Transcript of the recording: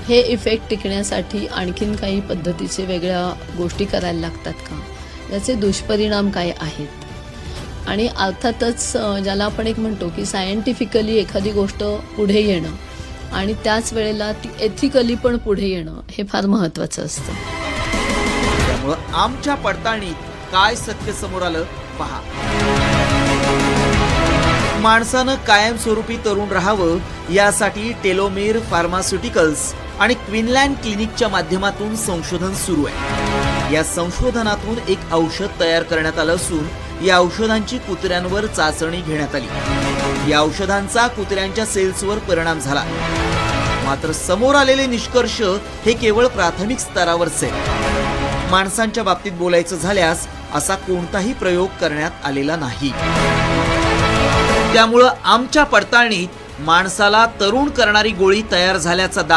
हे इफेक्ट टिकण्यासाठी आणखीन काही पद्धतीचे वेगळ्या गोष्टी करायला लागतात का, याचे दुष्परिणाम काय आहेत। आणि अर्थातच ज्याला आपण एक म्हणतो की सायंटिफिकली एखादी गोष्ट पुढे येणं आणि त्याच वेळेला ती एथिकली पण पुढे येणं हे फार महत्त्वाचं असतं। त्यामुळं आमच्या पडताळणीत काय सत्य समोर आलं पहा। माणसानं कायमस्वरूपी तरुण राहावं यासाठी टेलोमेर फार्मास्युटिकल्स आणि क्विनलँड क्लिनिकच्या माध्यमातून संशोधन सुरू आहे। या संशोधनातून एक औषध तयार करण्यात आलं असून या औषधांची कुत्र्यांवर चाचणी घेण्यात आली। या औषधांचा कुत्र्यांच्या सेल्सवर परिणाम झाला, मात्र समोर आलेले निष्कर्ष हे केवळ प्राथमिक स्तरावरचे। माणसांच्या बाबतीत बोलायचं झाल्यास असा कोणताही प्रयोग करण्यात आलेला नाही। त्यामुळं आमच्या पडताळणीत माणसाला तरुण करणारी गोळी तयार झाल्याचा दावा